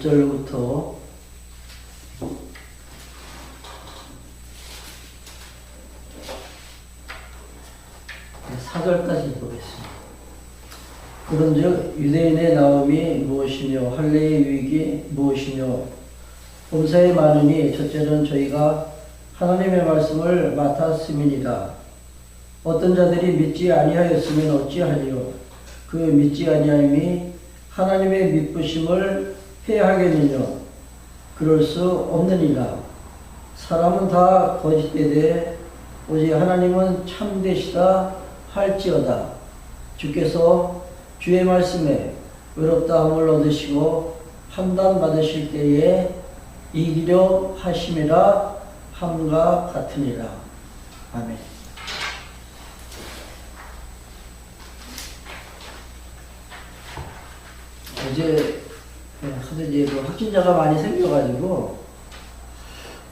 1절부터 4절까지 보겠습니다. 그런즉 유대인의 나옴이 무엇이며 할례의 유익이 무엇이며 범사에 많으니 첫째는 저희가 하나님의 말씀을 맡았음이니라. 어떤 자들이 믿지 아니하였으면 어찌하리요. 그 믿지 아니함이 하나님의 믿으심을 해하겠느냐. 그럴 수 없느니라. 사람은 다 거짓되되 오직 하나님은 참되시다 할지어다. 주께서 주의 말씀에 의롭다함을 얻으시고 판단 받으실 때에 이기려 하심이라 함과 같으니라. 아멘. 어제 이제 확진자가 많이 생겨가지고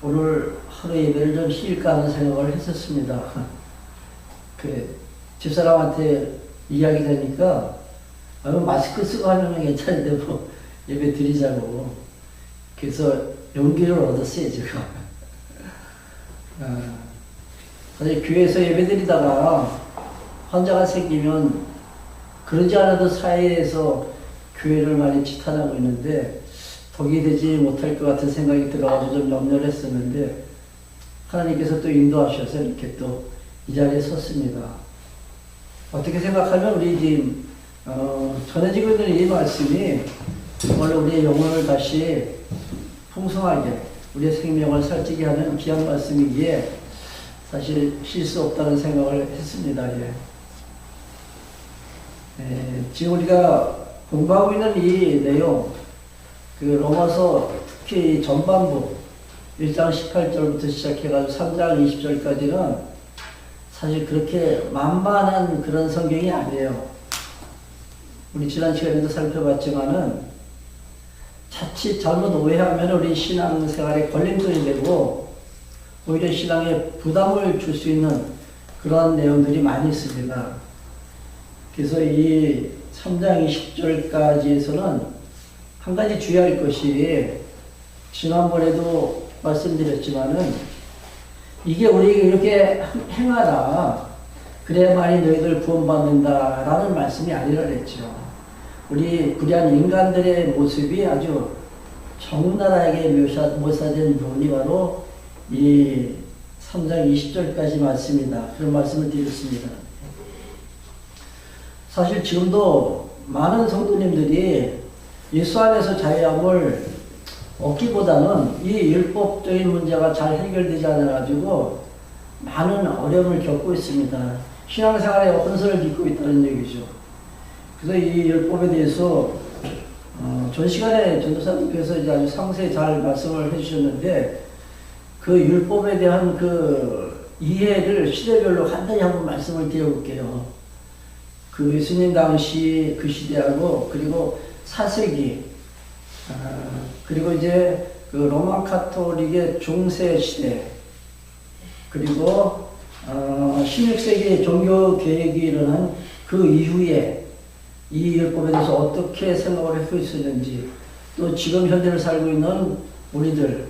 오늘 하루 예배를 좀 쉴까 하는 생각을 했었습니다. 집사람한테 이야기 되니까 마스크 쓰고 하면 괜찮은데 뭐 예배 드리자고. 그래서 용기를 얻었어요, 제가. 사실 교회에서 예배 드리다가 환자가 생기면 그러지 않아도 사회에서 교회를 많이 지탄하고 있는데 독이 되지 못할 것 같은 생각이 들어가지고 좀 염려를 했었는데 하나님께서 또 인도하셔서 이렇게 또 이 자리에 섰습니다. 어떻게 생각하면 우리 지금 전해지고 있는 이 말씀이 정말로 우리의 영혼을 다시 풍성하게 우리의 생명을 살찌게 하는 귀한 말씀이기에 사실 쉴 수 없다는 생각을 했습니다. 지금 우리가 공부하고 있는 이 내용, 로마서 특히 전반부 1장 18절부터 시작해가지고 3장 20절까지는 사실 그렇게 만만한 그런 성경이 아니에요. 우리 지난 시간에도 살펴봤지만은 자칫 잘못 오해하면 우리 신앙생활에 걸림돌이 되고 오히려 신앙에 부담을 줄 수 있는 그런 내용들이 많이 있습니다. 그래서 이 3장 20절까지에서는 한 가지 주의할 것이 지난번에도 말씀드렸지만은 이게 우리가 이렇게 행하라 그래야만이 너희들 구원받는다 라는 말씀이 아니라 그랬죠. 우리 불의한 인간들의 모습이 아주 적나라하게 묘사된 부분이 바로 이 3장 20절까지 말씀이다. 그런 말씀을 드렸습니다. 사실 지금도 많은 성도님들이 예수 안에서 자유함을 얻기보다는 이 율법적인 문제가 잘 해결되지 않아가지고 많은 어려움을 겪고 있습니다. 신앙생활에 혼선을 겪고 있다는 얘기죠. 그래서 이 율법에 대해서 전 시간에 전도사님께서 이제 아주 상세히 잘 말씀을 해주셨는데 그 율법에 대한 그 이해를 시대별로 간단히 한번 말씀을 드려볼게요. 그 예수님 당시 그 시대하고 그리고 4세기 그리고 이제 그 로마 카톨릭의 중세 시대 그리고 16세기 종교 개혁이 일어난 그 이후에 이 율법에 대해서 어떻게 생각을 하고 있었는지 또 지금 현재를 살고 있는 우리들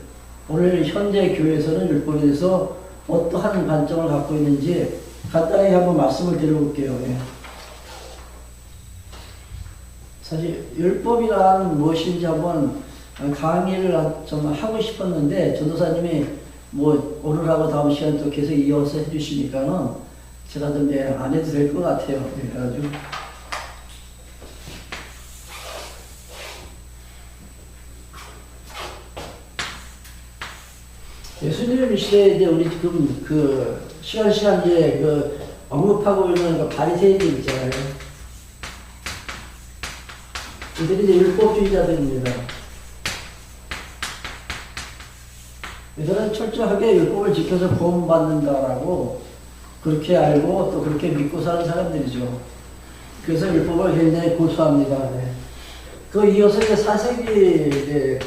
오늘 현재 교회에서는 율법에 대해서 어떠한 관점을 갖고 있는지 간단히 한번 말씀을 드려볼게요. 사실 율법이란 무엇인지 한번 강의를 좀 하고 싶었는데 전도사님이 뭐 오늘하고 다음 시간 또 계속 이어서 해주시니까는 제가 좀 안 해도 될 것 같아요. 그래가지고 예수님 시대에 이제 우리 지금 그 시간 이제 그 언급하고 있는 그 바리새인들 있잖아요. 이들이 이제 율법주의자들입니다. 이들은 철저하게 율법을 지켜서 구원받는다라고 그렇게 알고 또 그렇게 믿고 사는 사람들이죠. 그래서 율법을 굉장히 고수합니다. 그 이어서 이제 4세기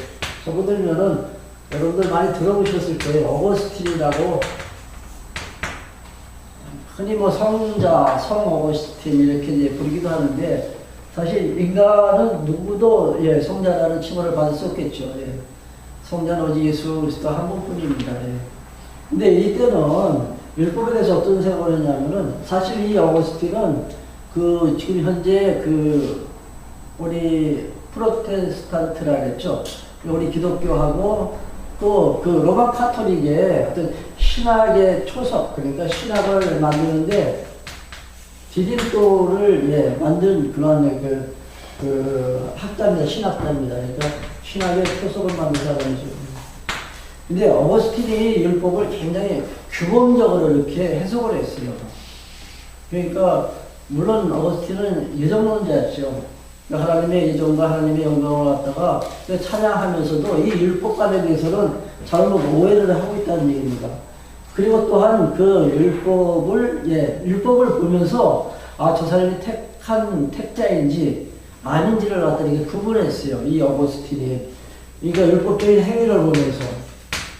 저분들면은 여러분들 많이 들어보셨을 거예요. 어거스틴이라고 흔히 뭐 성자, 성 어거스틴 이렇게 이제 부르기도 하는데 사실 인간은 누구도 예, 성자라는 칭호를 받을 수 없겠죠. 예. 성자는 오직 예수 그리스도 한 분뿐입니다. 예. 근데 이때는 율법에 대해서 어떤 생각을 했냐면은 사실 이 어거스틴은 그 지금 현재 그 우리 프로테스탄트라 그랬죠. 우리 기독교하고 또 그 로마 카톨릭의 어떤 신학의 초석, 그러니까 신학을 만드는데 디딤돌을 예, 만든 그런 그 학자입니다. 신학자입니다. 그러니까 신학의 초석을 만든 사람이죠. 근데 어거스틴이 율법을 굉장히 규범적으로 이렇게 해석을 했어요. 그러니까 물론 어거스틴은 예정론자였죠. 하나님의 예정과 하나님의 영광을 갖다가 찬양하면서도 이 율법관에 대해서는 잘못 오해를 하고 있다는 얘기입니다. 그리고 또한 그 율법을 보면서 저 사람이 택한 택자인지 아닌지를 갖다 이렇게 구분했어요. 이 어거스틴이. 그러니까 율법적인 행위를 보면서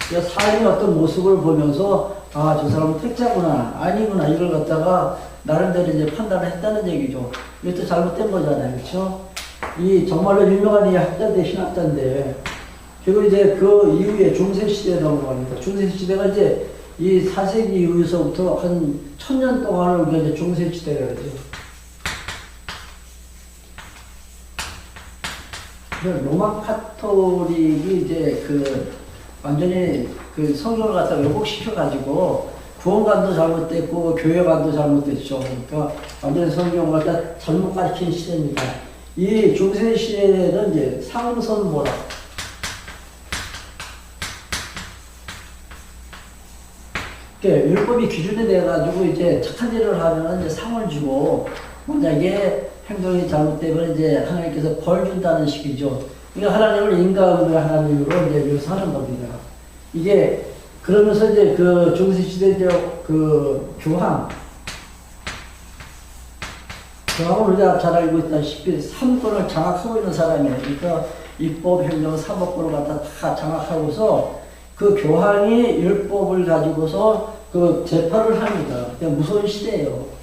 그러니까 삶의 어떤 모습을 보면서 저 사람은 택자구나 아니구나 이걸 갖다가 나름대로 이제 판단을 했다는 얘기죠. 이것도 잘못된 거잖아요. 그렇죠? 이 정말로 유명한 이 학자인데 신학자인데 그리고 이제 그 이후에 중세시대에 넘어갑니다. 중세시대가 이제 이 4세기 이후에서부터 한 1000년 동안을 우리가 이제 중세시대가 그러죠. 로마 카톨릭이 이제 그 완전히 그 성경을 갖다 왜곡시켜가지고 구원관도 잘못됐고 교회관도 잘못됐죠. 그러니까 완전히 성경을 갖다 잘못 가르친 시대입니다. 이 중세 시대는 이제 상선모라. 그러니까 율법이 기준이 돼가지고 이제 착한 일을 하면 이제 상을 주고 만약에 행동이 잘못되면 이제 하나님께서 벌 준다는 식이죠. 그러니까 하나님을 인간의 하나님으로 이제 묘사하는 겁니다. 이게 그러면서 이제 그 중세시대적 그 교황은 우리가 잘 알고 있다시피 3권을 장악하고 있는 사람이에요. 그러니까 입법, 행정, 사법권을 갖다 다 장악하고서 그 교황이 율법을 가지고서 그 재판을 합니다. 그냥 무서운 시대예요.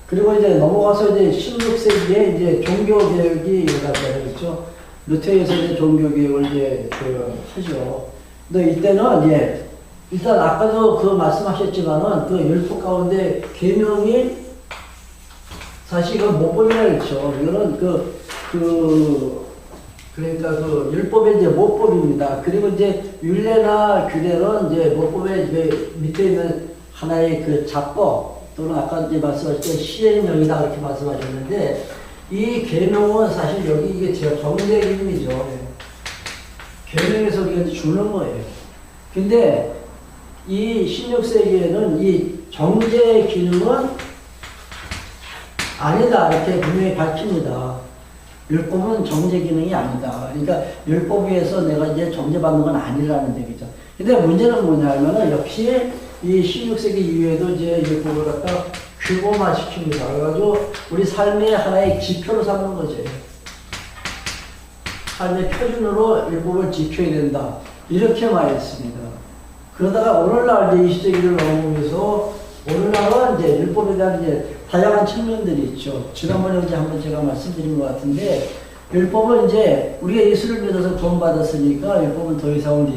그리고 이제 넘어가서 이제 16세기에 이제 종교개혁이 일어났죠. 루테에서 이제 종교개혁을 이제 하죠. 근데 이때는 예, 일단 아까도 그 말씀하셨지만은 그 율법 가운데 계명이 사실 이건 모법이라 했죠. 이거는 그러니까 그 율법의 이제 모법입니다. 그리고 이제 율례나 규례는 이제 모법의 이제 밑에 있는 하나의 그 자법 또는 아까 이제 말씀하실 때 시행령이다 그렇게 말씀하셨는데 이 계명은 사실 여기 이게 제가 정제 기능이죠. 계명에서 우리가 주는 거예요. 근데 이 16세기에는 이 정제 기능은 아니다 이렇게 분명히 밝힙니다. 율법은 정제 기능이 아니다. 그러니까 율법 위에서 내가 이제 정제받는 건 아니라는 얘기죠. 근데 문제는 뭐냐면은 역시 이 16세기 이후에도 이제 율법을 갖다 규범화 시킵니다. 그래가지고 우리 삶의 하나의 지표로 삼는 거죠. 삶의 표준으로 율법을 지켜야 된다. 이렇게 말했습니다. 그러다가 오늘날 이제 20세기를 넘으면서 오늘날은 이제 율법에 대한 이제 다양한 측면들이 있죠. 지난번에 이제 한번 제가 말씀드린 것 같은데 율법은 이제 우리가 예수를 믿어서 구원받았으니까 율법은 더 이상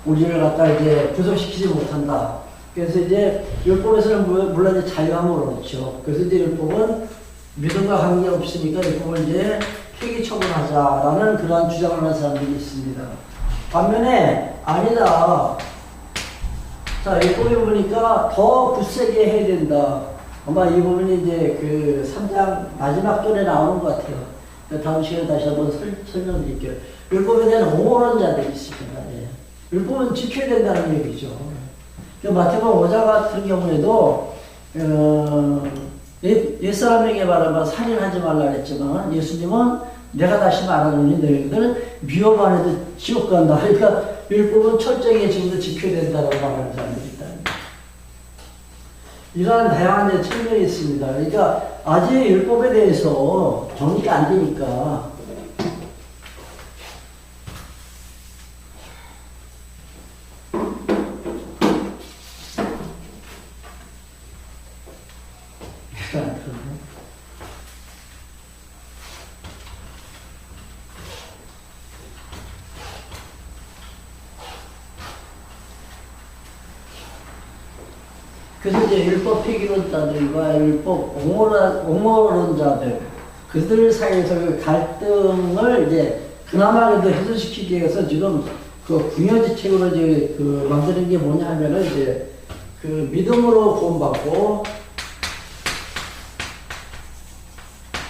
우리를 갖다 이제 구속시키지 못한다. 그래서 이제 율법에서는 물론 이제 자유함을 얻죠. 그래서 이제 율법은 믿음과 관계없으니까 율법을 이제 폐기 처분하자라는 그러한 주장을 하는 사람들이 있습니다. 반면에 아니다. 자, 율법에 보니까 더 굳세게 해야 된다. 아마 이 부분이 이제 그 3장 마지막 절에 나오는 것 같아요. 다음 시간에 다시 한번 설명드릴게요. 율법에 대한 옹호론자들이 있습니다. 예. 율법은 지켜야 된다는 얘기죠. 마태복음 5장 같은 경우에도 옛사람에게 말하면 살인하지 말라 그랬지만 예수님은 내가 다시 말하노니 너희들은 미워만 해도 지옥 간다. 그러니까 율법은 철저하게 지금도 지켜야 된다고 말하는 사람들이 있다. 이러한 다양한 측면이 있습니다. 그러니까 아직 율법에 대해서 정리가 안 되니까 그래서 이제 율법 폐기론자들과 율법 옹호론자들, 그들 사이에서 그 갈등을 이제 그나마 그래도 해소시키기 위해서 지금 그 궁여지책으로 이제 그 만드는 게 뭐냐 하면은 이제 그 믿음으로 구원받고,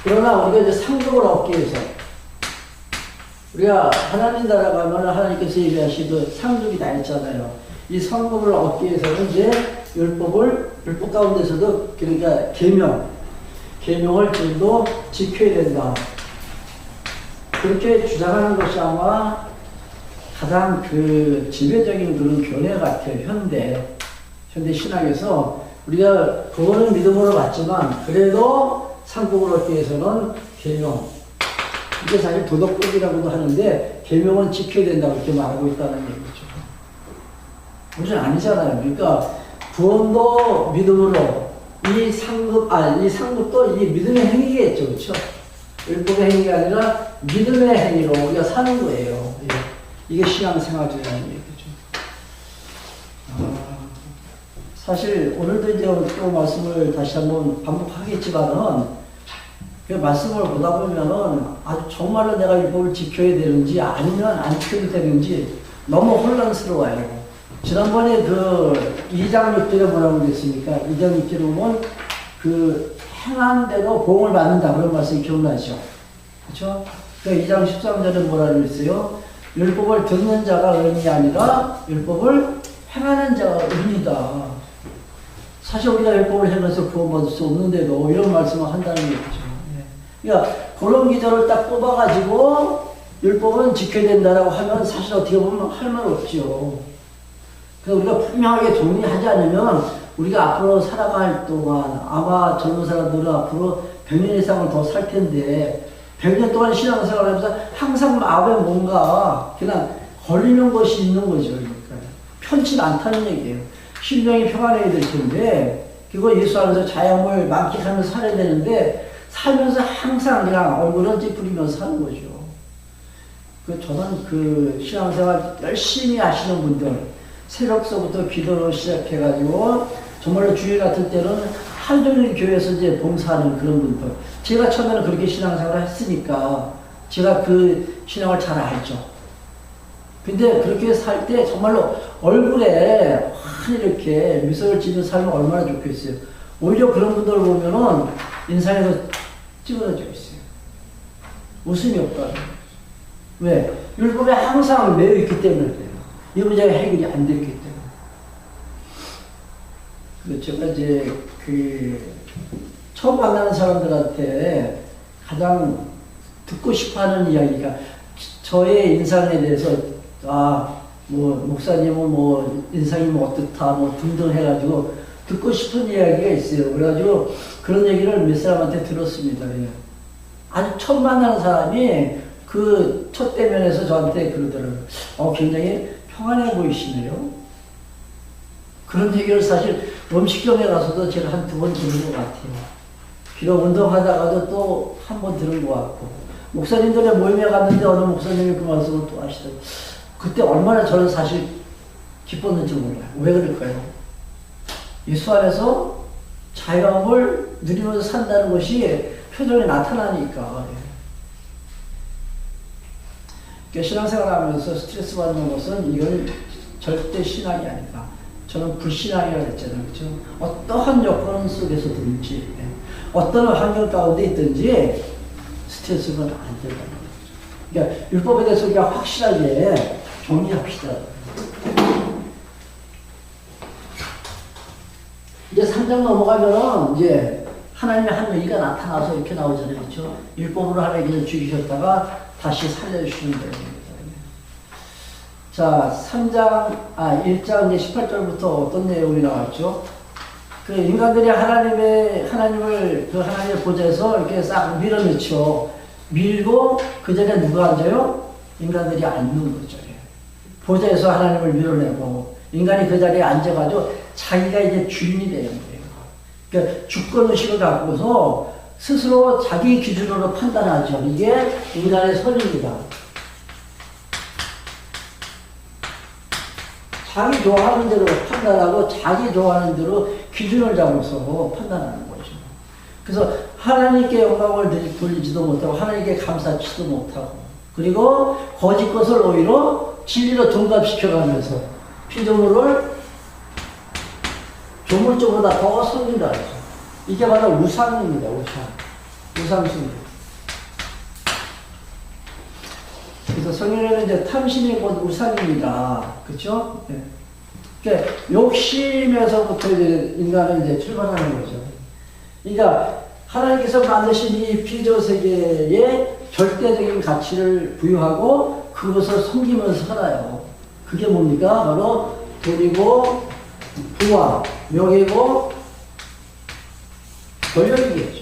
그러나 우리가 이제 상급을 얻기 위해서, 우리가 하나님 나라 가면 하나님께서 얘기하신 그 상급이 다 있잖아요. 이 상급을 얻기 위해서는 이제 율법 가운데서도, 그러니까 계명을 좀더 지켜야 된다. 그렇게 주장하는 것이 아마 가장 그 지배적인 그런 교례 같아요. 현대 신학에서 우리가 그거는 믿음으로 받지만 그래도 상급을 얻기 위해서는 계명, 이게 사실 도덕법이라고도 하는데 계명은 지켜야 된다고 이렇게 말하고 있다는 얘기죠. 물론 아니잖아요. 그러니까 구원도 믿음으로, 이 상급도 이 믿음의 행위겠죠. 그렇죠? 율법의 행위가 아니라 믿음의 행위로 우리가 사는 거예요. 이게 신앙생활이라는 얘기죠. 사실 오늘도 이제 또 말씀을 다시 한번 반복하겠지만은, 그 말씀을 보다 보면은 아주 정말로 내가 율법을 지켜야 되는지 아니면 안 지켜도 되는지 너무 혼란스러워요. 지난번에 그 2장 6절에 뭐라고 그랬습니까? 2장 6절에 보면 그 행한 대로 보응을 받는다, 그런 말씀이 기억나죠? 그렇죠? 그 2장 13절에 뭐라고 그랬어요? 율법을 듣는 자가 의인이 아니라 율법을 행하는 자가 의인이다. 사실 우리가 율법을 행해서 구원받을 수 없는데도 이런 말씀을 한다는 얘기죠. 그러니까 그런 기절을 딱 뽑아가지고 율법은 지켜야 된다라고 하면 사실 어떻게 보면 할 말 없죠. 그래서 우리가 분명하게 정리하지 않으면 우리가 앞으로 살아갈 동안 아마 젊은 사람들은 앞으로 100년 이상을 더 살 텐데 100년 동안 신앙생활을 하면서 항상 마음에 뭔가 그냥 걸리는 것이 있는 거죠. 그러니까 편치 않다는 얘기예요. 심령이 평안해야 될 텐데 그거 예수 안에서 자양을 만끽하면서 살아야 되는데 살면서 항상 그냥 얼굴은 찌푸리면서 사는 거죠. 저는 그 신앙생활 열심히 하시는 분들, 새벽서부터 기도를 시작해가지고 정말로 주일 같은 때는 하루 종일 교회에서 이제 봉사하는 그런 분들. 제가 처음에는 그렇게 신앙생활을 했으니까 제가 그 신앙을 잘 알죠. 근데 그렇게 살 때 정말로 얼굴에 확 이렇게 미소를 짓는 삶이 얼마나 좋겠어요. 오히려 그런 분들을 보면은 인상에서 찌그러져 있어요. 웃음이 없다. 왜? 율법에 항상 매여 있기 때문에 그래요. 이 문제가 해결이 안 됐기 때문에. 제가 이제 처음 만나는 사람들한테 가장 듣고 싶어 하는 이야기가 저의 인상에 대해서, 목사님은 뭐, 인상이 뭐 어떻다, 뭐 등등 해가지고 듣고 싶은 이야기가 있어요. 그래가지고 그런 얘기를 몇 사람한테 들었습니다. 예. 아주 처음 만나는 사람이 그 첫 대면에서 저한테 그러더라고요. 굉장히 평안해 보이시네요. 그런 얘기를 사실 음식점에 가서도 제가 한 2번 들은 것 같아요. 비록 운동하다가도 또 한 번 들은 것 같고, 목사님들의 모임에 갔는데 어느 목사님이 그 말씀을 또 하시더라고요. 그때 얼마나 저는 사실 기뻤는지 몰라요. 왜 그럴까요? 예수 안에서 자유함을 누리면서 산다는 것이 표정에 나타나니까. 그러니까 신앙생활 하면서 스트레스 받는 것은 이건 절대 신앙이 아니다. 저는 불신앙이라고 했잖아요. 그렇죠? 어떠한 여건 속에서든지, 어떤 환경 가운데 있든지 스트레스는 안 된다는 거죠. 그러니까 율법에 대해서 우리가 확실하게 정리합시다. 이제 3장 넘어가면은 이제 하나님의 한 의가 나타나서 이렇게 나오잖아요. 그렇죠? 율법으로 하나님께서 죽이셨다가 다시 살려주시는 거예요. 자, 1장 이제 18절부터 어떤 내용이 나왔죠? 그 인간들이 하나님을 그 하나님의 보좌에서 이렇게 싹 밀어넣죠. 밀고 그 자리에 누가 앉아요? 인간들이 앉는 거죠. 보좌에서 하나님을 밀어내고 인간이 그 자리에 앉아가지고 자기가 이제 주인이 되는 거예요. 그러니까 주권의식을 갖고서 스스로 자기 기준으로 판단하죠. 이게 인간의 선입니다. 자기 좋아하는 대로 판단하고 자기 좋아하는 대로 기준을 잡아서 판단하는 거죠. 그래서 하나님께 영광을 돌리지도 못하고 하나님께 감사치도 못하고 그리고 거짓 것을 오히려 진리로 둔갑시켜가면서 피조물을 조물주보다 더 섬긴다 하죠. 이게 바로 우상입니다. 우상숭배. 그래서 성경에는 이제 탐심이 곧 우상입니다. 그렇죠? 네. 그러니까 욕심에서부터 이제 인간은 이제 출발하는 거죠. 그러니까 하나님께서 만드신 이 피조 세계에 절대적인 가치를 부여하고 그것을 섬기면서 살아요. 그게 뭡니까? 바로 돈이고 부와 명예고 권력이겠죠.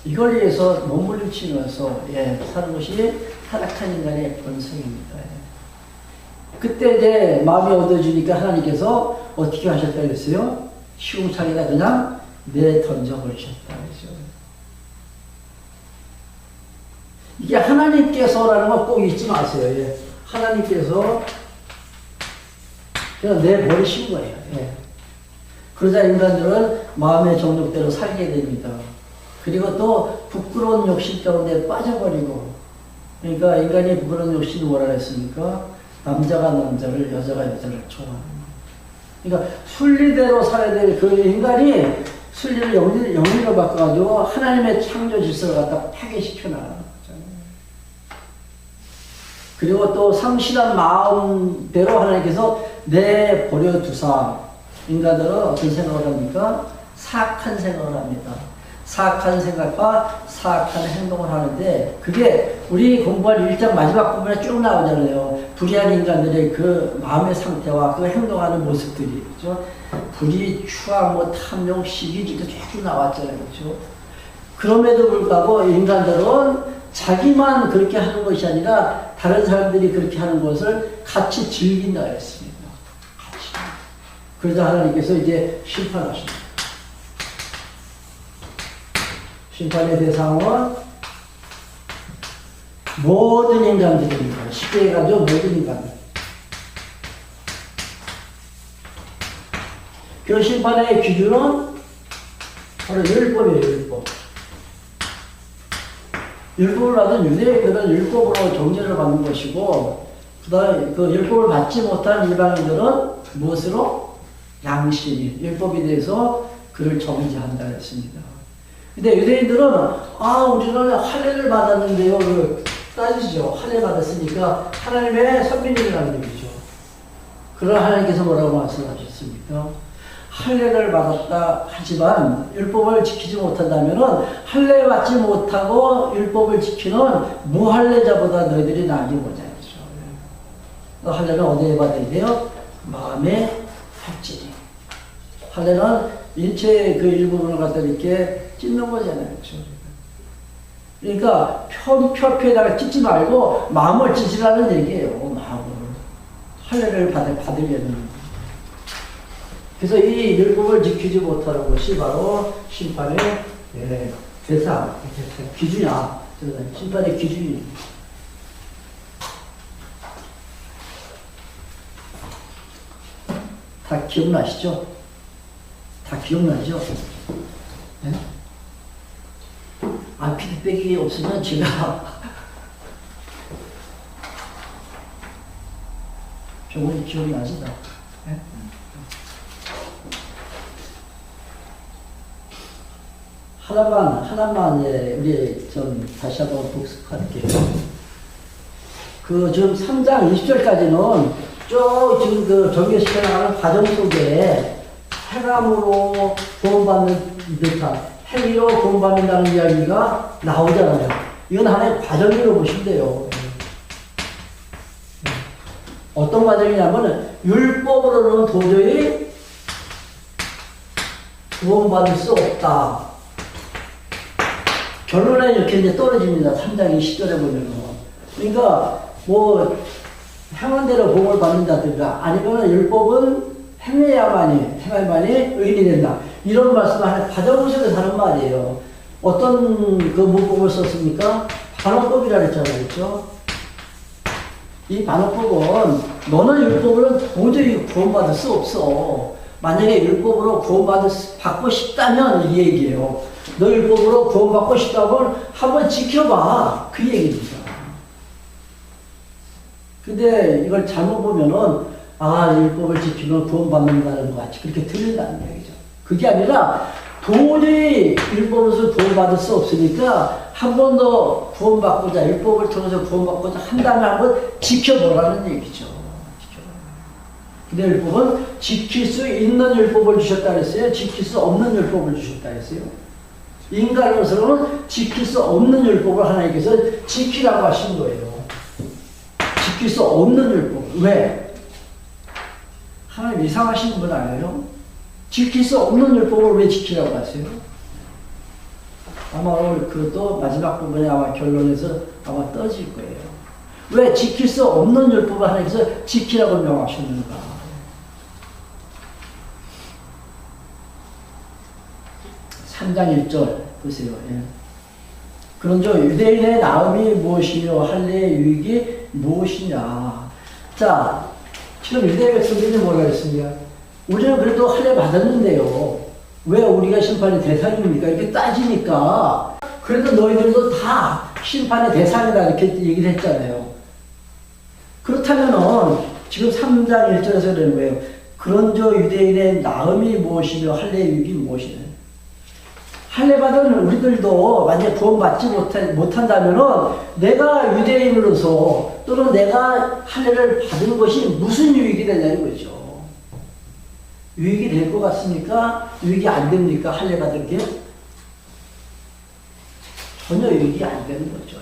이걸 위해서 몸부림치면서 사는 것이 타락한 인간의 본성입니다. 그때 이제 마음이 얻어지니까 하나님께서 어떻게 하셨다 그랬어요? 시궁창에다 그냥 내던져버리셨다 그랬죠. 이게 하나님께서라는 거 꼭 잊지 마세요. 하나님께서 그냥 내버리신 거예요. 그러자 인간들은 마음의 정욕대로 살게 됩니다. 그리고 또 부끄러운 욕심 가운데 빠져버리고, 그러니까 인간이 부끄러운 욕심이 뭐라 했습니까? 남자가 남자를, 여자가 여자를 좋아하는. 그러니까 순리대로 살아야 될 그 인간이 순리를 영리로 바꿔가지고 하나님의 창조 질서를 갖다 파괴시켜놔요. 그리고 또 상실한 마음대로 하나님께서 내버려 두사 인간들은 어떤 생각을 합니까? 사악한 생각을 합니다. 사악한 생각과 사악한 행동을 하는데 그게 우리 공부할 1장 마지막 부분에 쭉 나오잖아요. 불의한 인간들의 그 마음의 상태와 그 행동하는 모습들이 그렇죠? 불의, 추악, 탐욕, 시기 이렇게 쭉 나왔잖아요. 그렇죠? 그럼에도 불구하고 인간들은 자기만 그렇게 하는 것이 아니라 다른 사람들이 그렇게 하는 것을 같이 즐긴다 했습니다. 같이. 그러자 하나님께서 이제 심판하십니다. 심판의 대상은 모든 인간들입니다. 쉽게 해가지고 모든 인간들. 그 심판의 기준은 바로 율법이에요. 율법. 율법을 받은 유대인들은 율법으로 정죄를 받는 것이고 그 다음에 그 율법을 받지 못한 일반인들은 무엇으로? 양심이 율법에 대해서 그를 정죄한다 했습니다. 근데 유대인들은 우리는 할례를 받았는데요. 따지죠. 할례 받았으니까 하나님의 선민이라는 얘기죠. 그러나 하나님께서 뭐라고 말씀하셨습니까? 할례를 받았다 하지만 율법을 지키지 못한다면은 할례 받지 못하고 율법을 지키는 무할례자보다 너희들이 나기 보자. 할례는 어디에 받아야 돼요? 마음의 할지니. 할례는 인체의 그 일부분을 갖다 이렇게 찢는 거잖아요. 그렇죠? 그러니까 표피에다가 찢지 말고 마음을 찢으라는 얘기예요. 마음을. 할례를 받으려는. 그래서 이 율법을 지키지 못하는 것이 바로 심판의 대상, 기준이야. 심판의 기준입니다. 다 기억나시죠? 다 기억나죠? 네? 피드백이 없으면 제가 조금 기억이 나지? 네? 하나만 우리 좀 다시 한번 복습할게요. 지금 3장 20절까지는 쭉 지금 그 전개시켜 나가는 과정 속에 행함으로 구원받는 듯한 행위로 구원받는다는 이야기가 나오잖아요. 이건 하나의 과정이라고 보시면 돼요. 어떤 과정이냐면 율법으로는 도저히 구원받을 수 없다. 결론에 이렇게 이제 떨어집니다. 3장 20절에 보면은. 그러니까, 행한 대로 복을 받는다든가, 아니면 율법은 행해야만이 의인이 된다. 이런 말씀을 하는 과정을 속에서 하는 말이에요. 어떤 그 문법을 썼습니까? 반어법이라 그랬잖아요. 그렇죠? 이 반어법은 너는 율법으로 도저히 구원받을 수 없어. 만약에 율법으로 받고 싶다면 이 얘기예요. 너 율법으로 구원받고 싶다면 한번 지켜봐. 그 얘기입니다. 근데 이걸 잘못 보면은 율법을 지키면 구원받는다는 것 같이 그렇게 들린다는 얘기죠. 그게 아니라 도저히 율법으로서 구원받을 수 없으니까 한 번 더 구원받고자, 율법을 통해서 구원받고자 한다면 한번 지켜보라는 얘기죠. 근데 율법은 지킬 수 있는 율법을 주셨다 그랬어요? 지킬 수 없는 율법을 주셨다 그랬어요? 인간으로서는 지킬 수 없는 율법을 하나님께서 지키라고 하신 거예요. 지킬 수 없는 율법. 왜? 하나님 이상하신 분 아니에요? 지킬 수 없는 율법을 왜 지키라고 하세요? 아마 오늘 그것도 마지막 부분에 아마 결론에서 아마 떠질 거예요. 왜 지킬 수 없는 율법을 하나님께서 지키라고 명하셨는가? 3장 1절 보세요. 예. 그런즉 유대인의 나음이 무엇이며 할례의 유익이 무엇이냐. 자, 지금 유대 백성들이 뭐라 했습니까? 우리는 그래도 할례 받았는데요. 왜 우리가 심판의 대상입니까? 이렇게 따지니까 그래도 너희들도 다 심판의 대상이다 이렇게 얘기를 했잖아요. 그렇다면은 지금 3장 1절에서 그러는 거예요. 그런저 유대인의 나음이 무엇이며 할례의 유익이 무엇이냐. 할례 받은 우리들도 만약 구원받지 못한다면은 내가 유대인으로서 또는 내가 할례를 받은 것이 무슨 유익이 되냐 이거죠. 유익이 될 것 같습니까? 유익이 안 됩니까? 할례 받은 게? 전혀 유익이 안 되는 거죠.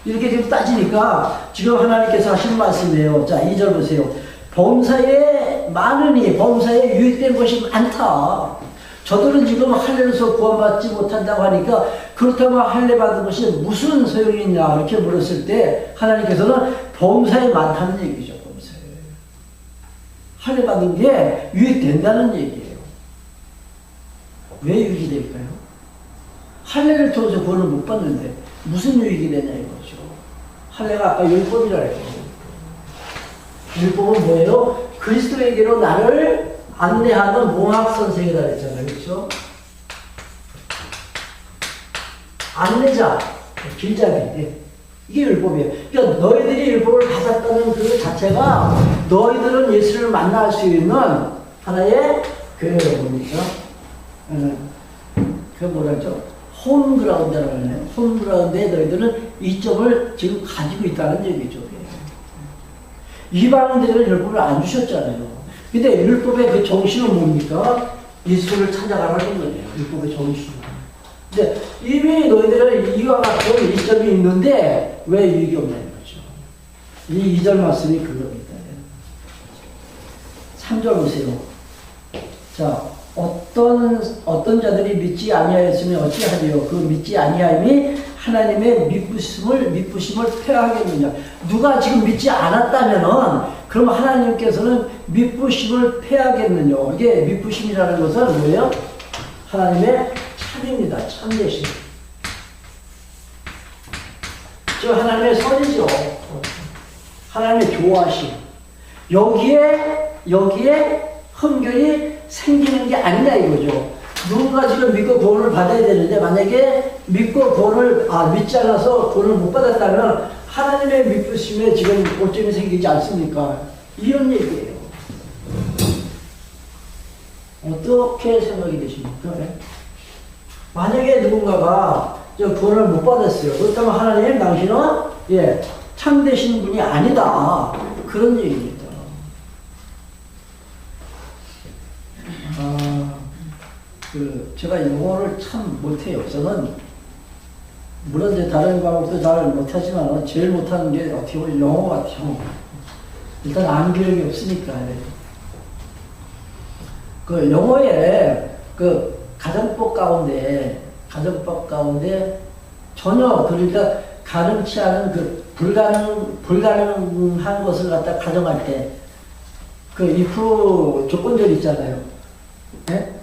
이렇게 지금 따지니까 지금 하나님께서 하신 말씀이에요. 자, 2절 보세요. 범사에 많으니 범사에 유익된 것이 많다. 저들은 지금 할례로서 구원받지 못한다고 하니까 그렇다면 할례 받은 것이 무슨 소용이 있냐 이렇게 물었을 때 하나님께서는 범사에 많다는 얘기죠. 범사에. 할례 받은 게 유익된다는 얘기예요. 왜 유익이 될까요? 할례를 통해서 구원을 못 받는데 무슨 유익이 되냐 이거죠. 할례가 아까 율법이라 했죠. 율법은 뭐예요? 그리스도에게로 나를 안내하는 몽학선생이라 했잖아요. 그렇죠? 안내자, 길잡이. 이게 율법이에요. 그러니까 너희들이 율법을 받았다는 그 자체가 너희들은 예수를 만날 수 있는 하나의 뭡니까? 그 뭐라죠? 홈그라운드라고 하네요. 홈그라운드에 너희들은 이점을 지금 가지고 있다는 얘기죠. 이방인들은 율법을 안 주셨잖아요. 근데 율법의 그 정신은 뭡니까? 예수를 찾아가라는 거예요. 율법의 정신은. 근데 이미 너희들은 이와 같은 이점이 있는데 왜 유익이 없냐는 거죠. 이 2절 말씀이 그겁니다. 3절 보세요. 자, 어떤 자들이 믿지 아니하였으면 어찌하리요? 그 믿지 아니하임이 하나님의 미쁘심을 폐하겠느냐. 누가 지금 믿지 않았다면은 그럼 하나님께서는 미쁘심을 폐하겠느냐. 이게 미쁘심이라는 것은 뭐예요? 하나님의 참입니다. 참되심. 저 하나님의 선이죠. 하나님의 좋아하심. 여기에 흠결이 생기는 게 아니냐 이거죠. 누군가 지금 믿고 구원을 받아야 되는데 만약에 믿지 않아서 구원을 못 받았다면 하나님의 미쁘심에 지금 오점이 생기지 않습니까? 이런 얘기예요. 어떻게 생각이 되십니까? 만약에 누군가가 구원을 못 받았어요. 그렇다면 하나님 당신은 참되신 분이 아니다. 그런 얘기입니다. 제가 영어를 참 못해요. 저는 물론 이제 다른 과목도 잘 못하지만 제일 못하는 게 어떻게 보면 영어 같아요. 일단 암기력이 없으니까. 그 영어에 그 가정법 가운데 전혀 그러니까 가능치 않은 그 불가능한 것을 갖다 가정할 때 그 if 조건절 있잖아요. 네?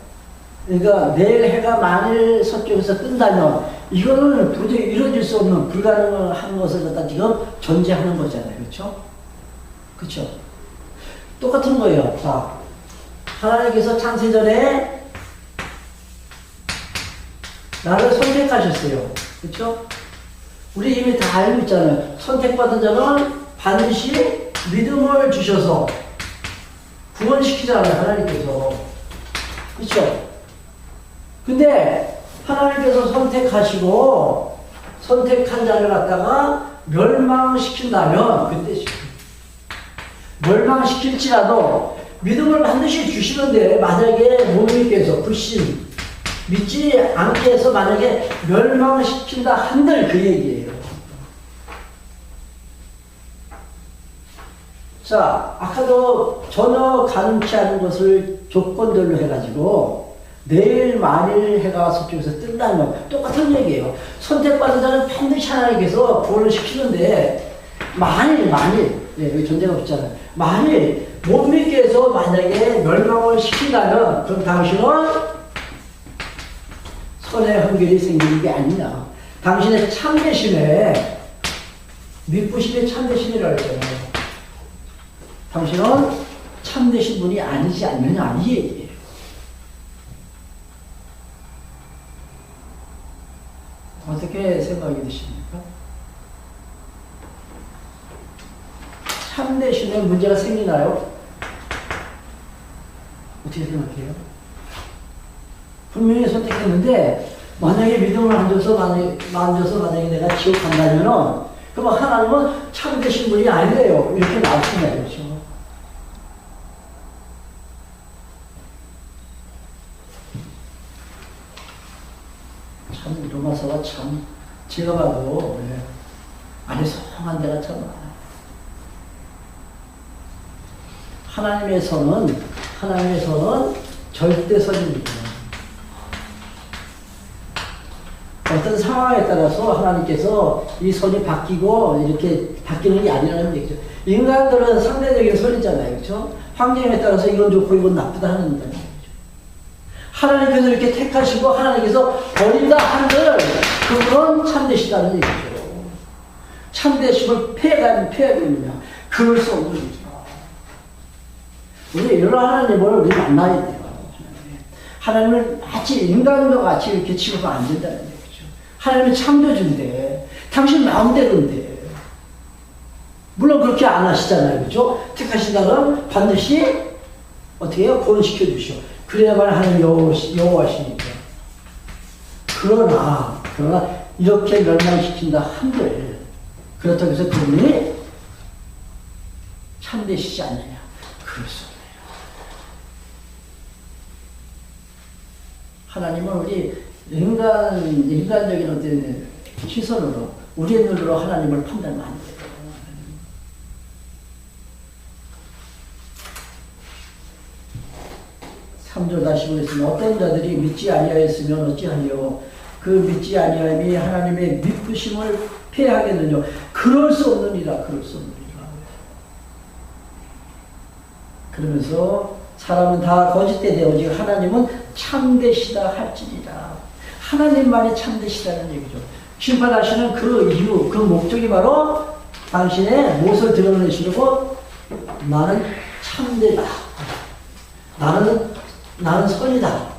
그러니까 내일 해가 만일 서쪽에서 뜬다면 이거는 도저히 이루어질 수 없는 불가능한 것을 갖다 지금 전제하는 거잖아요. 그렇죠? 그렇죠? 똑같은 거예요. 자, 하나님께서 창세전에 나를 선택하셨어요. 그렇죠? 우리 이미 다 알고 있잖아요. 선택받은 자는 반드시 믿음을 주셔서 구원시키잖아요. 하나님께서. 그렇죠? 근데 하나님께서 선택하시고 선택한 자를 갖다가 멸망시킨다면 그때 멸망시킬지라도 믿음을 반드시 주시는데 만약에 못 믿게 해서 불신 믿지 않게 해서 만약에 멸망시킨다 한들 그 얘기예요. 자, 아까도 전혀 가능치 않은 것을 조건들로 해가지고 내일 만일 해가 서쪽에서 뜬다면 똑같은 얘기예요. 선택받은 자는 반드시 하나님께서 구원을 시키는데 만일 여기 존재가 없잖아요. 만일 못 믿게 해서 만약에 멸망을 시킨다면 그럼 당신은 선의 헌결이 생기는 게 아니냐. 당신의 참되심에 믿부심의 참되심이라고 했잖아요. 당신은 참되신 분이 아니지 않느냐 이 얘기예요. 어떻게 생각이 드십니까? 참되심에 문제가 생기나요? 어떻게 생각해요? 분명히 선택했는데 만약에 믿음을 안 줘서 만약에 내가 지옥 간다면은 그럼 하나님은 참되신 분이 아니래요. 이렇게 나오시나요? 그렇죠? 참 로마서가 참 제가 봐도 아리송한 데가 참 많아요. 하나님의 선은 절대선입니다. 어떤 상황에 따라서 하나님께서 이 선이 바뀌고 이렇게 바뀌는 게 아니라는 얘기죠. 인간들은 상대적인 선이잖아요. 그렇죠? 환경에 따라서 이건 좋고 이건 나쁘다 하는 거죠. 하나님께서 이렇게 택하시고 하나님께서 버린다 한들 그분은 참되시다는 얘기죠. 참되심을 폐해버리느냐. 그럴 수 없는 거죠. 우리 이런 하나님을 우리 만나야 돼요. 하나님을 마치 인간과 같이 이렇게 취급하면 안 된다는 얘기죠. 하나님은 참되준대. 당신 마음대로인데. 물론 그렇게 안 하시잖아요. 그죠? 택하신다면 반드시 어떻게 해요? 구원시켜 주시오. 그래야만 하나님 여호와시니까. 그러나 이렇게 멸망시킨다 한들 그렇다고 해서 그분이 참되시지 않느냐. 그럴 수 없네요. 하나님은 우리 인간적인 어떤 시선으로 우리의 눈으로 하나님을 판단하면 안 돼요. 3절 다시 보겠습니다. 어떤 자들이 믿지 아니하였으면 어찌하리요. 그 믿지 아니함이 하나님의 믿으심을 폐하겠느냐. 그럴 수 없느니라. 그럴 수 없느니라. 그러면서 사람은 다 거짓되 되어지 하나님은 참되시다 할지니라. 하나님만이 참되시다는 얘기죠. 심판하시는 그 이유, 그 목적이 바로 당신의 무엇을 드러내시려고 나는 참되다. 나는 선이다.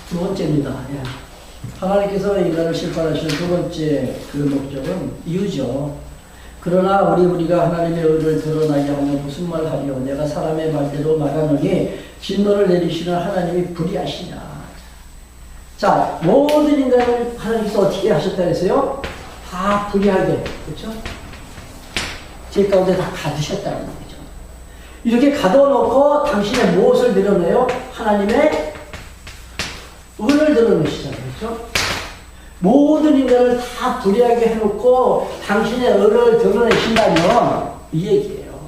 두 번째입니다. 하나님께서 인간을 심판하시는 두 번째 그 목적은 이유죠. 그러나 우리가 하나님의 의를 드러나게 하면 무슨 말 하리요. 내가 사람의 말대로 말하노니 진노를 내리시는 하나님이 불의하시냐. 자, 모든 인간을 하나님께서 어떻게 하셨다 했어요? 다 불의하게. 그렇죠? 제 가운데 다 가두셨다는 얘기죠. 이렇게 가둬놓고 당신의 무엇을 드러내요? 하나님의 의를 드러내시잖아요. 그렇죠? 모든 인간을 다 불의하게 해놓고 당신의 의를 드러내신다면 이 얘기예요.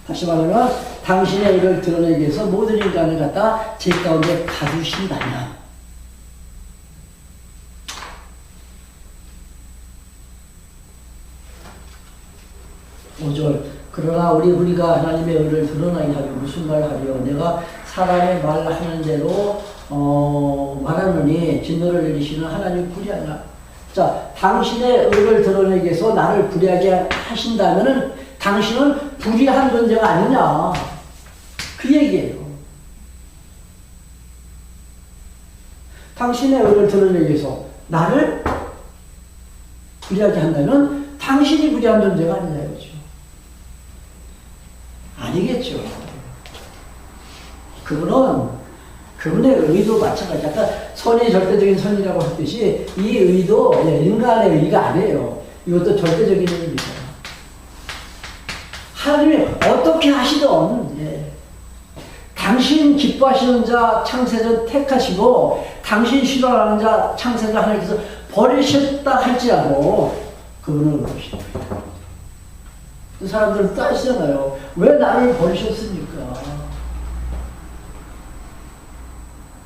다시 말하면 당신의 의를 드러내기 위해서 모든 인간을 갖다 제 가운데 가두신다면 5절. 그러나 우리가 하나님의 의를 드러나게 하려 무슨 말을 하려 내가 사람의 말하는 대로 말하느니 진노를 내리시는 하나님 불의하나. 자, 당신의 의를 드러내기 위해서 나를 불의하게 하신다면은 당신은 불의한 존재가 아니냐. 그 얘기예요. 당신의 의를 드러내기 위해서 나를 불의하게 한다면 당신이 불의한 존재가 아니냐 이거죠. 아니겠죠. 그분의 의도 마찬가지. 아까 선이 절대적인 선이라고 했듯이 이 의도 인간의 의가 아니에요. 이것도 절대적인 의입니다. 하나님이 어떻게 하시든 당신 기뻐하시는 자 창세전 택하시고 당신 싫어하는 자 창세전 하나님께서 버리셨다 할지라도 그분은 그러십니다. 그 사람들은 따지잖아요. 왜 나를 버리셨습니까?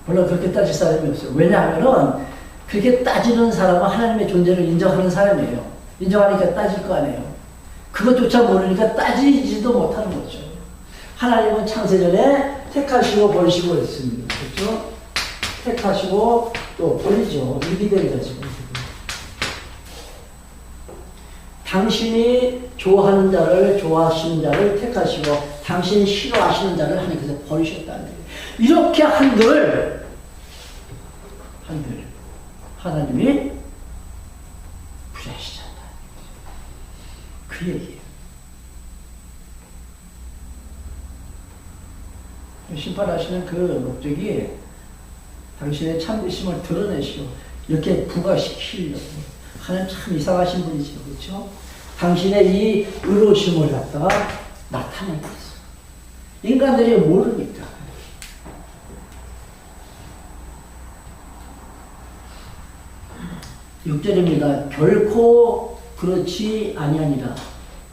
물론 그렇게 따질 사람이 없어요. 왜냐하면은 그렇게 따지는 사람은 하나님의 존재를 인정하는 사람이에요. 인정하니까 따질 거 아니에요. 그것조차 모르니까 따지지도 못하는 거죠. 하나님은 창세전에 택하시고 버리시고 했습니다. 그렇죠? 택하시고 또 버리죠. 이기되리다 지금. 당신이 좋아하는 자를 좋아하시는 자를 택하시고 당신이 싫어하시는 자를 하나님께서 버리셨다는 거예요. 이렇게 한들 하나님이 부자시잖아. 그 얘기예요. 심판하시는 그 목적이 당신의 참되심을 드러내시고 이렇게 부과시키려고. 하나님 참 이상하신 분이죠. 그렇죠? 당신의 이 의로심을 갖다가 나타내고 있어. 인간들이 모르니까. (6절입니다) 결코 그렇지 아니하니라.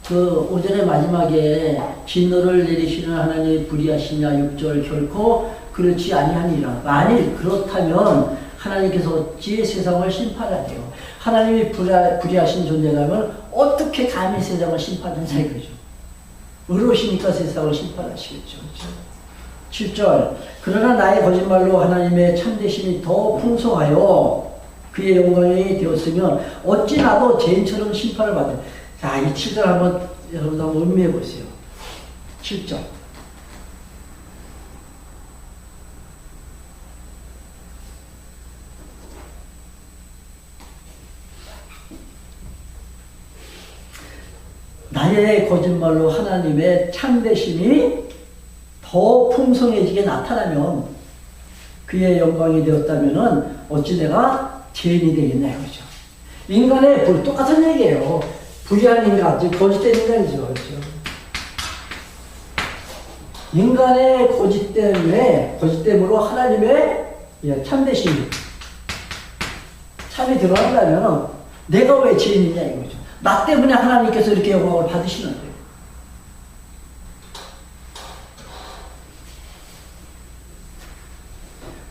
그 오전에 마지막에 진노를 내리시는 하나님이 불의하시냐 6절 결코 그렇지 아니하니라. 만일 그렇다면 하나님께서 어찌 세상을 심판하세요? 하나님이 불의하신 존재라면 어떻게 감히 세상을 심판하냐 이거죠. 의로우시니까 세상을 심판하시겠죠. 그렇죠? 7절 그러나 나의 거짓말로 하나님의 참되심이 더 풍성하여 그의 영광이 되었으면 어찌 나도 죄인처럼 심판을 받을. 자, 이 7절 한번 여러분 한번 음미해 보세요. 7절. 나의 거짓말로 하나님의 참되심이 더 풍성해지게 나타나면 그의 영광이 되었다면은 어찌 내가 죄인이 되겠냐 이거죠. 인간의 똑같은 얘기예요. 불의한 인간, 즉 거짓된 인간이죠. 그렇죠? 인간의 거짓됨으로 하나님의 참되심, 참이 드러난다면 내가 왜 죄인이냐 이거죠. 나 때문에 하나님께서 이렇게 영광을 받으시는데.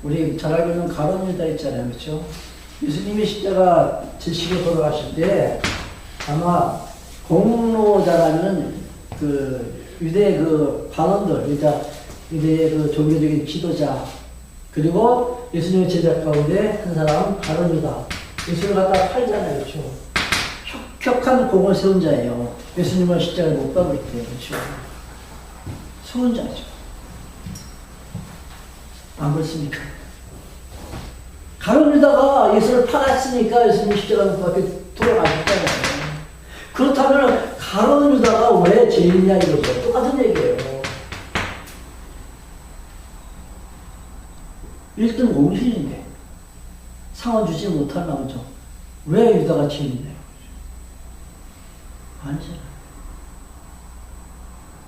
우리 잘 알고 있는 가룟 유다 있잖아요. 그렇죠? 예수님이 십자가 지시고 돌아가실 때 아마 공로자라는 그 유대 그 반원들, 유대의 그 종교적인 지도자, 그리고 예수님의 제자 가운데 한 사람 가룟 유다. 예수를 갖다 팔잖아요. 그렇죠? 혁혁한 공을 세운 자예요. 예수님을 십자가에 못 박을 때. 그렇죠? 세운 자죠. 안 그렇습니까? 가룟 유다가 예수를 팔았으니까 예수님 십자가 못 박게 돌아가셨잖아요. 그렇다면 가룟 유다가 왜 죄인이냐 이거죠. 똑같은 얘기예요. 1등 공신인데 상을 주지 못할 나오죠. 왜 유다가 죄인이냐 아니잖아요.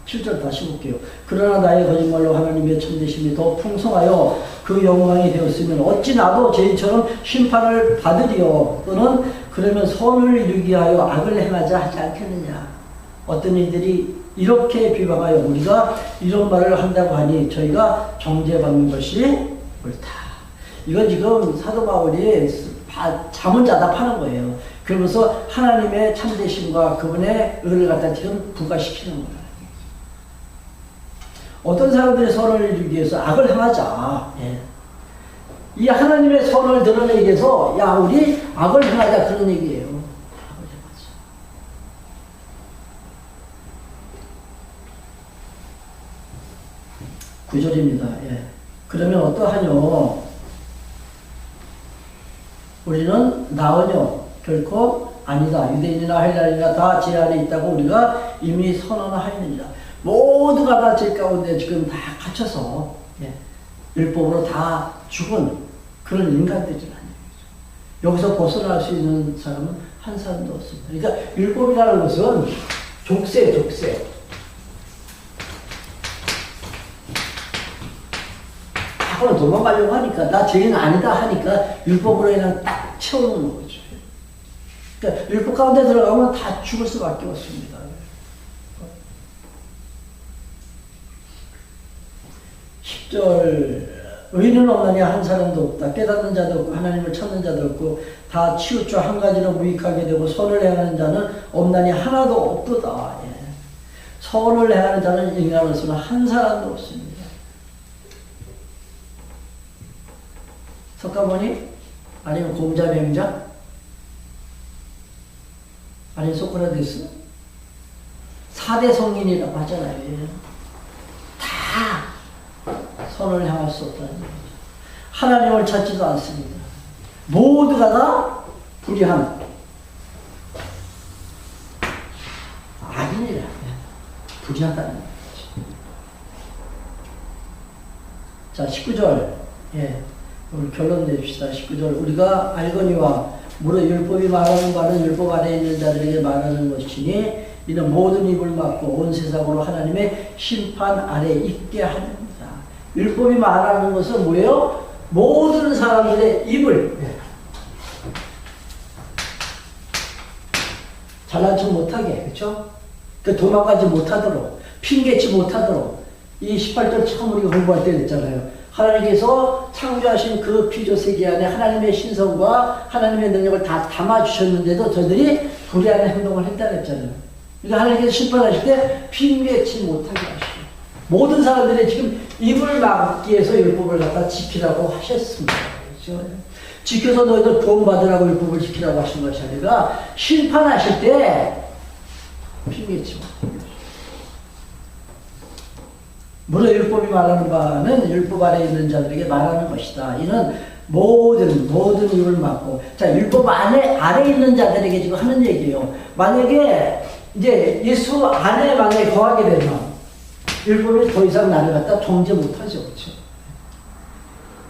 7절 다시 볼게요. 그러나 나의 거짓말로 하나님의 참되심이 더 풍성하여 그 영광이 되었으면 어찌 나도 죄인처럼 심판을 받으리요. 또는 그러면 선을 이루기 위하여 악을 행하자 하지 않겠느냐. 어떤 이들이 이렇게 비방하여 우리가 이런 말을 한다고 하니 저희가 정죄받는 것이 옳다. 이건 지금 사도 바울이 자문자답하는 거예요. 그러면서 하나님의 참되심과 그분의 의를 갖다 지금 부과시키는 거예요. 어떤 사람들의 선을 이루기 위해서 악을 행하자. 예. 이 하나님의 선을 드러내기 위해서 야 우리 악을 행하자 그런 얘기예요. 악을 행하자. 9절입니다. 예. 그러면 어떠하뇨? 우리는 나으뇨? 결코 아니다. 유대인이나 헬라인이나 다 제 안에 있다고 우리가 이미 선언하였느니라. 모두가 다 제 가운데 지금 다 갇혀서 예. 율법으로 다 죽은 그런 인간들이라는 얘기죠. 여기서 벗어날 수 있는 사람은 한 사람도 없습니다. 그러니까 율법이라는 것은 족쇄. 그걸 도망가려고 하니까 나 죄인 아니다 하니까 율법으로 그냥 딱 채워놓는 거죠. 그러니까 율법 가운데 들어가면 다 죽을 수밖에 없습니다. 10절 의인은 없느냐 한 사람도 없다. 깨닫는 자도 없고 하나님을 찾는 자도 없고 다 치우쳐 한 가지로 무익하게 되고 선을 행하는 자는 없나니 하나도 없도다. 예. 선을 행하는 자는 인간으로서는 한 사람도 없습니다. 석가모니? 아니면 공자맹자? 아니면 소크라테스? 4대 성인이라고 하잖아요. 다 선을 향할 수 없다는 얘기죠. 하나님을 찾지도 않습니다. 모두가 다 불의한 악인이라. 불의하다는 얘기죠. 자, 19절. 예. 오늘 결론 내립시다. 19절. 우리가 알거니와 무릇 율법이 말하는 바는 율법 아래에 있는 자들에게 말하는 것이니 이는 모든 입을 막고 온 세상으로 하나님의 심판 아래에 있게 하느니라. 율법이 말하는 것은 뭐예요? 모든 사람들의 입을 잘난 척 못하게, 그렇죠? 그 도망가지 못하도록, 핑계치 못하도록. 이 18절 처음 우리가 공부할 때 했잖아요. 하나님께서 창조하신 그 피조 세계 안에 하나님의 신성과 하나님의 능력을 다 담아주셨는데도 저들이 불의하는 행동을 했다고 했잖아요. 그러니까 하나님께서 심판하실 때 핑계치 못하게 하시고 모든 사람들이 지금 입을 막기 위해서 율법을 갖다 지키라고 하셨습니다. 그렇죠? 지켜서 너희들 구원받으라고 율법을 지키라고 하신 것이 아니라 심판하실 때 핑계치 못하게 무릇 율법이 말하는 바는 율법 아래에 있는 자들에게 말하는 것이다. 이는 모든 입을 막고, 자, 율법 아래에 있는 자들에게 지금 하는 얘기예요. 만약에 이제 예수 안에 만약에 거하게 되면 율법이 더 이상 나를 갖다 통제 못하죠. 그렇죠?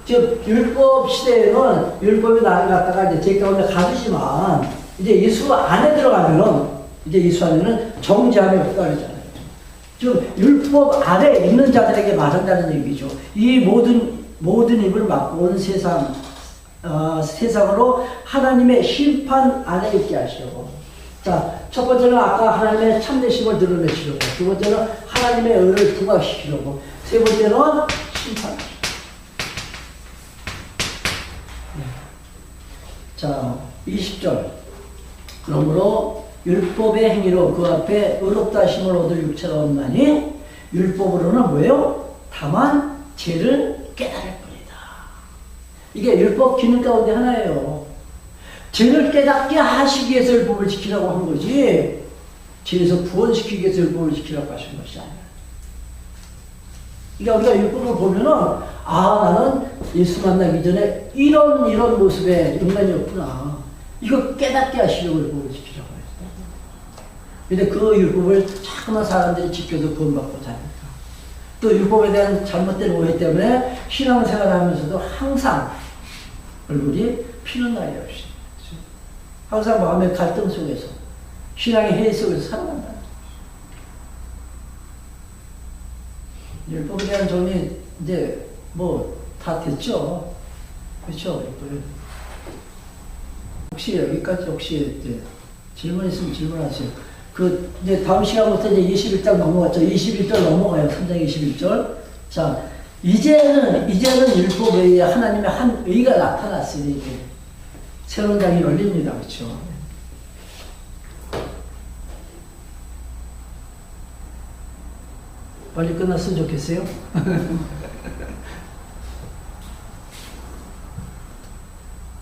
즉, 율법 시대에는 율법이 나를 갖다가 이제 제 가운데 가두지만, 이제 예수 안에 들어가면은, 이제 예수 안에는 정죄함이 없다 그러잖아요. 즉 율법 아래에 있는 자들에게 말한다는 얘기죠. 이 모든 입을 막고 온 세상으로 하나님의 심판 안에 있게 하시려고. 자, 첫 번째는 아까 하나님의 참되심을 드러내시려고. 두 번째는 하나님의 의를 부각시키려고. 세 번째는 심판하시려고. 자, 20절. 그러므로 율법의 행위로 그 앞에 의롭다 하심을 얻을 육체가 없나니 율법으로는 뭐예요? 다만 죄를 깨달을 뿐이다. 이게 율법 기능 가운데 하나예요. 죄를 깨닫게 하시기 위해서 율법을 지키라고 한 거지 죄에서 구원시키기 위해서 율법을 지키라고 하신 것이 아니야. 그러니까 우리가 율법을 보면은 나는 예수 만나기 전에 이런 모습의 인간이었구나. 이거 깨닫게 하시려고 율법을 지키라고. 근데 그 율법을 자꾸만 사람들이 지켜서 구원받고 자니까. 또 율법에 대한 잘못된 오해 때문에 신앙생활을 하면서도 항상 얼굴이 피는 날이 없이. 항상 마음의 갈등 속에서, 신앙의 해이 속에서 살아간다. 율법에 대한 정리, 이제 다 됐죠? 그렇죠? 혹시 여기까지 이제 질문 있으면 질문하세요. 이제 다음 시간부터 이제 21장 넘어갔죠. 21절 넘어가요. 3장 21절. 자, 이제는 율법에 의해 하나님의 한 의가 나타났으니, 이제 새로운 장이 열립니다. 그렇죠. 빨리 끝났으면 좋겠어요.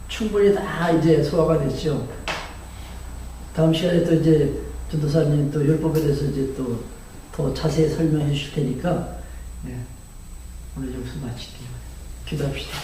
충분히 다 이제 소화가 됐죠. 다음 시간에 또 이제 전도사님 또 율법에 대해서 이제 또 더 자세히 설명해 주실 테니까, 예, 오늘 여기서 마칠게요. 기도합시다.